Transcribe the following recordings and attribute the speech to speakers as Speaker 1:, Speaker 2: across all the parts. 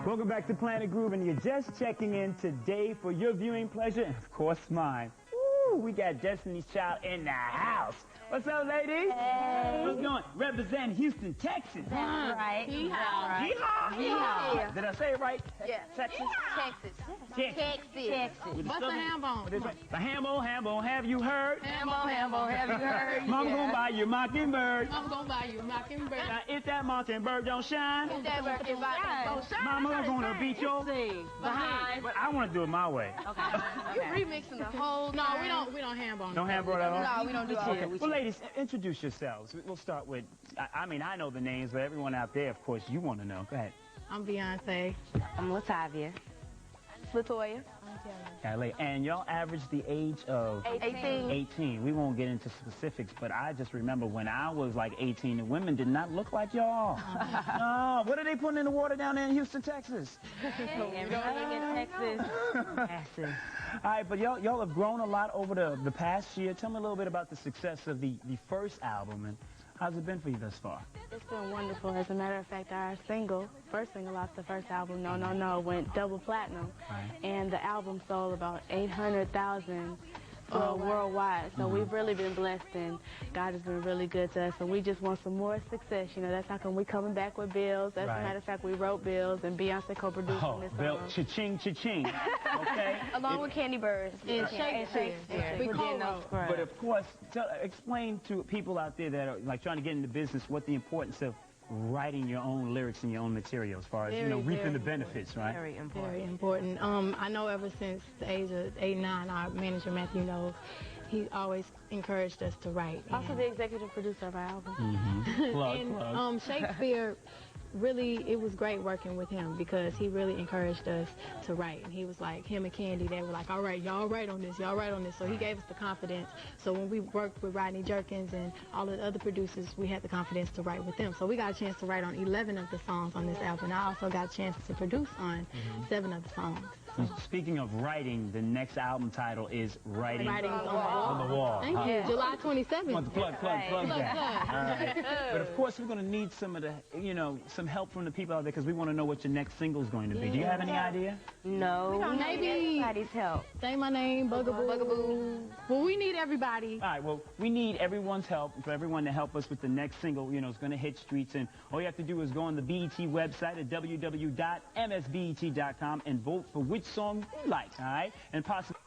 Speaker 1: Welcome back to Planet Groove, and you're just checking in today for your viewing pleasure and, of course, mine. Woo, we got Destiny's Child in the house. What's up, ladies?
Speaker 2: Hey.
Speaker 1: What's going? Represent Houston, Texas.
Speaker 2: That's right.
Speaker 1: Yeehaw. Yeehaw. Did I say it right?
Speaker 2: Yeah.
Speaker 1: Texas?
Speaker 2: Texas.
Speaker 3: What's the ham bone?
Speaker 1: The ham bone, have you heard?
Speaker 3: Ham bone, have you heard?
Speaker 1: Mama gonna buy you a mockingbird.
Speaker 3: I'm gonna buy you a mockingbird.
Speaker 1: Now, if that mockingbird don't shine, Mama gonna beat your
Speaker 2: Behind.
Speaker 1: But I want to do it my way.
Speaker 2: Okay. You remixing the whole.
Speaker 3: No, we don't ham bone.
Speaker 1: No ham bone at all?
Speaker 2: No, we don't do all
Speaker 1: Okay. Well, ladies, introduce yourselves. We'll start with, I mean, I know the names, but everyone out there, of course, you want to know. Go ahead.
Speaker 3: I'm Beyonce.
Speaker 2: I'm Latavia. Latoya.
Speaker 1: And y'all average the age of
Speaker 2: 18.
Speaker 1: 18. We won't get into specifics, but I just remember when I was like 18, the women did not look like y'all. No, what are they putting in the water down there in Houston, Texas?
Speaker 2: Everything in Texas. Massive.
Speaker 1: All right, but y'all have grown a lot over the past year. Tell me a little bit about the success of the first album, and how's it been for you thus far?
Speaker 4: It's been wonderful. As a matter of fact, our first single off the first album, No No No, went double platinum.
Speaker 1: Right.
Speaker 4: And the album sold about 800,000 worldwide. So we've really been blessed, and God has been really good to us. And we just want some more success. You know, that's how come we coming back with Bills. As a matter of fact, we wrote Bills, and Beyonce co-produced this
Speaker 1: Bill,
Speaker 4: song.
Speaker 1: cha-ching, cha-ching. Okay?
Speaker 2: Along with Candy Birds.
Speaker 3: And Shakespeare. We co-wrote.
Speaker 1: But of course, explain to people out there that are like trying to get into business what the importance of writing your own lyrics and your own material, as far as reaping the benefits, right?
Speaker 2: Very important.
Speaker 3: Very important. I know ever since the age of 8, 9, our manager Matthew knows, he always encouraged us to write.
Speaker 4: Also the executive producer of our album.
Speaker 1: Plug.
Speaker 3: Shakespeare, really, it was great working with him because he really encouraged us to write. And he was like, him and Candy, they were like, all right, y'all write on this, y'all write on this. So he gave us the confidence. So when we worked with Rodney Jerkins and all of the other producers, we had the confidence to write with them. So we got a chance to write on 11 of the songs on this album. I also got a chance to produce on 7 of the songs.
Speaker 1: Speaking of writing, the next album title is Writing
Speaker 3: on
Speaker 1: the Wall.
Speaker 3: Thank you. July 27th.
Speaker 1: Want to plug that. All right. But of course, we're going to need some of the, some help from the people out there, because we want to know what your next single is going to be. Do you have any idea?
Speaker 2: No.
Speaker 3: Maybe
Speaker 2: everybody's help.
Speaker 3: Say My Name, Bugaboo. Well, we need everybody.
Speaker 1: All right, well, we need everyone's help, for everyone to help us with the next single. It's going to hit streets, and all you have to do is go on the BET website at www.msbet.com and vote for which song you like, all right? And possibly...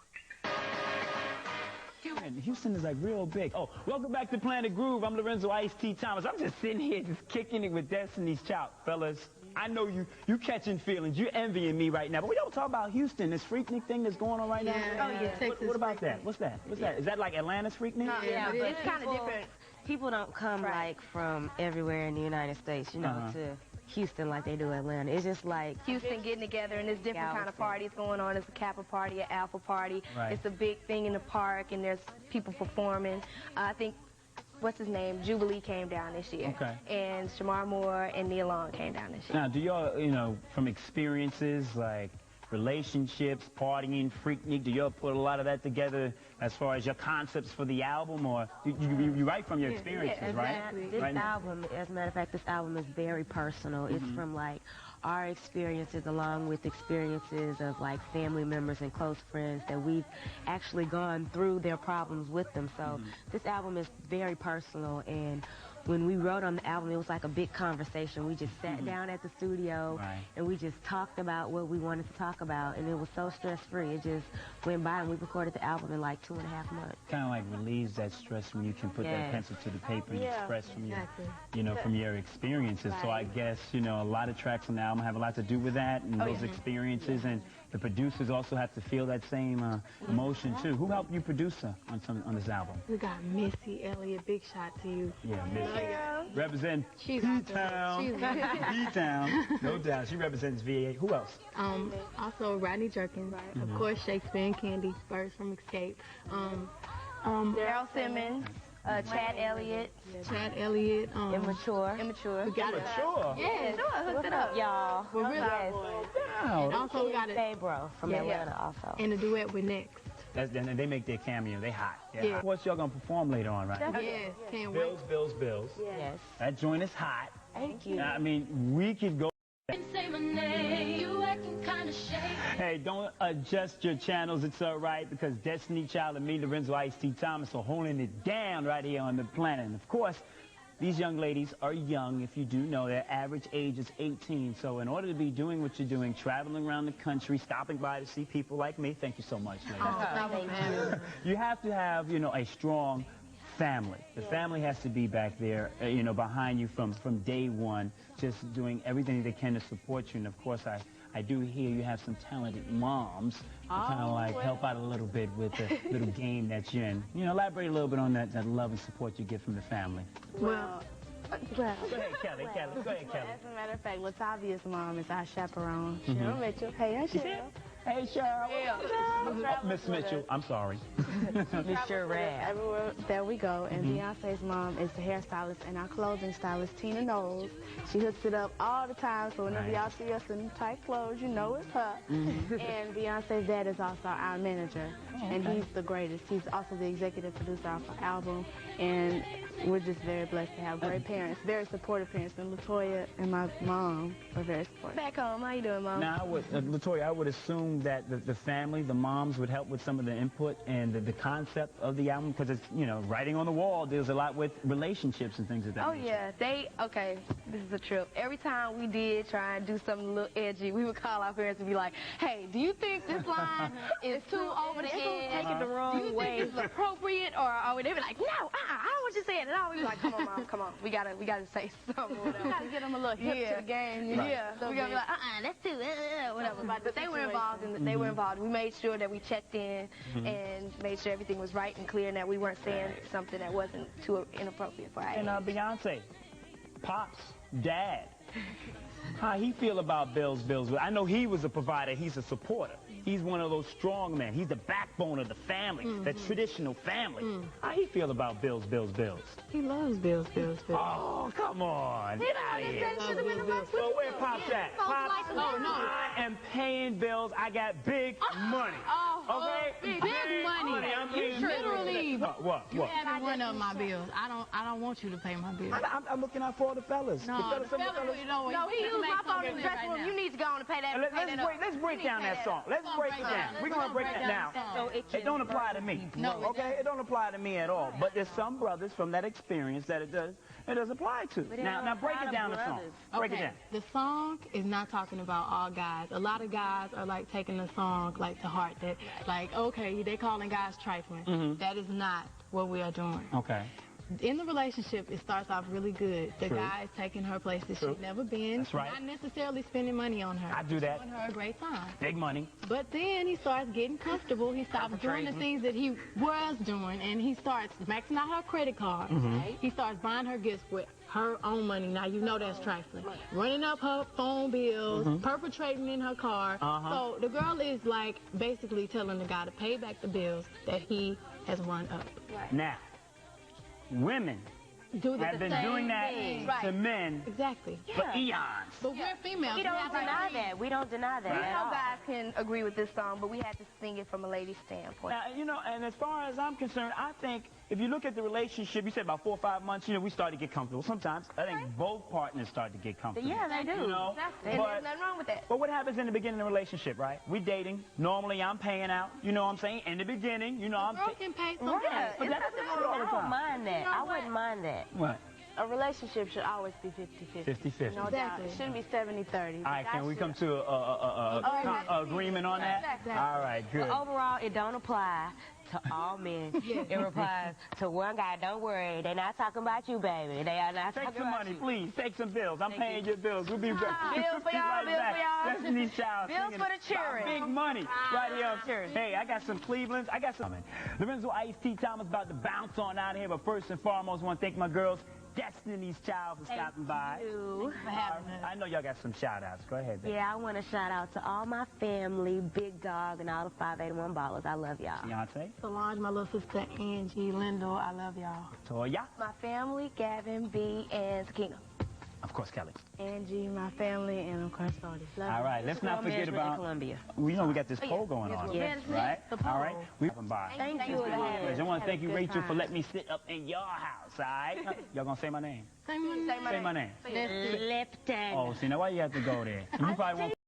Speaker 1: And Houston is like real big. Oh, welcome back to Planet Groove. I'm Lorenzo Ice-T Thomas. I'm just sitting here just kicking it with Destiny's Child. Fellas, I know you catching feelings. You're envying me right now. But we don't talk about Houston, this Freaknik thing that's going on right now.
Speaker 3: Oh, yeah, Texas.
Speaker 1: What about that? What's that? Is that like Atlanta's Freaknik?
Speaker 2: Yeah, but it's kind of different. People don't come like from everywhere in the United States, to Houston like they do Atlanta. It's just like Houston getting together, and there's different kind of parties going on. It's a Kappa party, an Alpha party.
Speaker 1: Right.
Speaker 2: It's a big thing in the park, and there's people performing. I think, what's his name? Jubilee came down this year.
Speaker 1: Okay.
Speaker 2: And Shamar Moore and Nia Long came down this year.
Speaker 1: Now, do y'all, from experiences like relationships, partying, Freaknik, do y'all put a lot of that together as far as your concepts for the album, or you write from your experiences, right?
Speaker 2: This album, as a matter of fact, this album is very personal. It's from like our experiences along with experiences of like family members and close friends that we've actually gone through their problems with them. So this album is very personal, and when we wrote on the album, it was like a big conversation. We just sat down at the studio and we just talked about what we wanted to talk about, and it was so stress-free. It just went by, and we recorded the album in like 2.5 months.
Speaker 1: Kind of like relieves that stress when you can put that pencil to the paper and express from your, from your experiences. So I guess, a lot of tracks on the album have a lot to do with that and those experiences, and the producers also have to feel that same emotion too. Who helped you produce on this album?
Speaker 3: We got Missy Elliott. Big shot to you.
Speaker 1: Yeah, Missy. Represent
Speaker 3: B-Town.
Speaker 1: B-Town. No doubt. She represents VA. Who else?
Speaker 3: Also Rodney Jerkins. Of course, Shakespeare and Candy, Birds from Escape.
Speaker 2: Daryl Simmons. Chad Elliott.
Speaker 3: Immature.
Speaker 2: We got
Speaker 1: Immature?
Speaker 2: Yeah, hooked it up, y'all.
Speaker 3: We're real
Speaker 1: Wow.
Speaker 3: Also, we got it.
Speaker 2: Bro from Atlanta also.
Speaker 3: And a duet with Next.
Speaker 1: And they make their cameo. They hot. Yeah. What's y'all gonna perform later on, right?
Speaker 3: Yes, can't wait.
Speaker 1: Bills.
Speaker 2: Yes.
Speaker 1: That joint is hot.
Speaker 2: Thank you.
Speaker 1: I mean, we could go.
Speaker 5: Say my name.
Speaker 1: Hey, don't adjust your channels. It's all right, because Destiny Child and me, Lorenzo Ice-T Thomas, are holding it down right here on the planet. And of course, these young ladies are young. If you do know, their average age is 18. So in order to be doing what you're doing, traveling around the country, stopping by to see people like me, thank you so much, ladies. You have to have, you know, a strong family. The family has to be back there, you know, behind you from day one, just doing everything they can to support you. And of course, I do hear you have some talented moms to kind of like help out a little bit with the little game that you're in. You know, elaborate a little bit on that love and support you get from the family.
Speaker 4: Well,
Speaker 1: go ahead, Kelly. Go ahead, Kelly.
Speaker 4: As a matter of fact, Latavia's mom is our chaperone. Cheryl Mitchell. Hey, Cheryl.
Speaker 1: Hey, Cheryl. Miss Mitchell, I'm sorry.
Speaker 2: Mr. Rad.
Speaker 4: Everywhere that we go, and Beyonce's mom is the hairstylist and our clothing stylist, Tina Knowles. She hooks it up all the time, so whenever y'all see us in tight clothes, you know it's her. And Beyonce's dad is also our manager, and he's the greatest. He's also the executive producer of our album, and we're just very blessed to have great parents, very supportive parents, and LaToya and my mom are very supportive. Back home, how you doing, Mom?
Speaker 1: Now, LaToya, I would assume that the family, the moms, would help with some of the input and the concept of the album, because it's, you know, writing on the wall deals a lot with relationships and things of that nature.
Speaker 5: Yeah, okay, this is a trip. Every time we did try and do something a little edgy, we would call our parents and be like, hey, do you think this line is too over the edge?
Speaker 2: Take it the wrong way.
Speaker 5: Do you think it's appropriate? Or they be like, no, I don't want you to say it at all. We be like, come on, Mom, come on. We gotta say something.
Speaker 4: We gotta get them a little hip to the game.
Speaker 5: Yeah, we gotta be like, that's too, whatever. But they were involved in they were involved. We made sure that we checked in and made sure everything was right and clear, and that we weren't saying something that wasn't too inappropriate for our age.
Speaker 1: And Beyonce, Pops, Dad, how he feel about Bills? I know he was a provider. He's a supporter. He's one of those strong men. He's the backbone of the family, the traditional family. How he feel about Bills?
Speaker 3: He loves Bills.
Speaker 1: Oh, come on. Get out of here. Well, where Pops at? Pops, I am paying bills. I got big money. Okay?
Speaker 3: Big money. Literally.
Speaker 1: What?
Speaker 3: You haven't one of my bills. I don't want you to pay my bills.
Speaker 1: I'm looking out for all the fellas.
Speaker 3: No,
Speaker 5: he used my phone in the dressing room. You need to go on and pay that.
Speaker 1: Let's break down that song. Let's break it down. We're going to break that down. It don't apply to me.
Speaker 3: No,
Speaker 1: okay? It don't apply to me at all. But there's some brothers from that experience that it does apply to. Now break it down the song. Break it down.
Speaker 3: The song is not talking about all guys. A lot of guys are like taking the song like to heart. That like, okay, they calling guys trifling. That is not what we are doing.
Speaker 1: Okay.
Speaker 3: In the relationship, it starts off really good. The guy is taking her places she's never been.
Speaker 1: That's right.
Speaker 3: Not necessarily spending money on her.
Speaker 1: I do that.
Speaker 3: Giving her a great time.
Speaker 1: Big money.
Speaker 3: But then he starts getting comfortable. He stops doing the things that he was doing, and he starts maxing out her credit card. He starts buying her gifts with her own money. Now, you know that's trifling. Running up her phone bills, perpetrating in her car. So the girl is like basically telling the guy to pay back the bills that he has run up.
Speaker 1: Now, women have been doing that to men for eons.
Speaker 3: But we're females.
Speaker 2: We don't deny that. We don't deny that.
Speaker 5: I know guys can agree with this song, but we had to sing it from a lady's standpoint.
Speaker 1: Now, you know, and as far as I'm concerned, I think if you look at the relationship, you said about 4 or 5 months, you know, we start to get comfortable. Sometimes I think both partners start to get comfortable.
Speaker 2: Yeah, they do.
Speaker 1: You know?
Speaker 5: Exactly. And there's nothing wrong with that.
Speaker 1: But what happens in the beginning of the relationship, right? We dating. Normally, I'm paying out. You know what I'm saying? In the beginning, you know, I'm
Speaker 3: girl can pay some
Speaker 2: Right.
Speaker 1: But that's not all the
Speaker 2: I
Speaker 1: time.
Speaker 2: don't mind that. I wouldn't mind that.
Speaker 1: What?
Speaker 4: A relationship should always be 50-50.
Speaker 1: 50-50.
Speaker 4: No doubt. It shouldn't be 70-30.
Speaker 1: All right, can we come to a agreement on that?
Speaker 3: Exactly.
Speaker 1: All right, good.
Speaker 2: But overall, it don't apply to all men. It applies to one guy. Don't worry. They're not talking about you, baby. They are not
Speaker 1: Take
Speaker 2: talking
Speaker 1: some
Speaker 2: about
Speaker 1: money,
Speaker 2: you.
Speaker 1: please. Take some bills. I'm paying your bills. We'll be back.
Speaker 5: Bills for y'all, bills for y'all.
Speaker 1: Destiny's Child.
Speaker 5: Bills
Speaker 1: singing
Speaker 5: for the children.
Speaker 1: Big money right here. Hey, I got some Clevelands. I got some. Lorenzo Ice-T Thomas about to bounce on out of here, but first and foremost, I want to thank my girls, Destiny's Child, for stopping by.
Speaker 2: Thank you.
Speaker 1: I know y'all got some shout-outs. Go ahead, baby.
Speaker 2: Yeah, I want to shout out to all my family, Big Dog, and all the 581 ballers. I love y'all.
Speaker 1: Beyonce.
Speaker 3: Solange, my little sister, Angie, Lindo, I love y'all.
Speaker 1: Toya.
Speaker 5: My family, Gavin, B, and Sakina.
Speaker 1: Of course, Kelly.
Speaker 4: Angie, my family, and of course, Otis.
Speaker 1: All right, let's not forget about.
Speaker 2: Columbia.
Speaker 1: We know we got this poll going on,
Speaker 2: Yes.
Speaker 1: right? All right, we come by.
Speaker 2: Thank you again.
Speaker 1: I want to thank you, Rachel, for letting me sit up in your house. All right, y'all gonna say my name?
Speaker 3: Say my name.
Speaker 1: Say my name.
Speaker 2: Lipton.
Speaker 1: Oh, see now why you have to go there? You probably won't.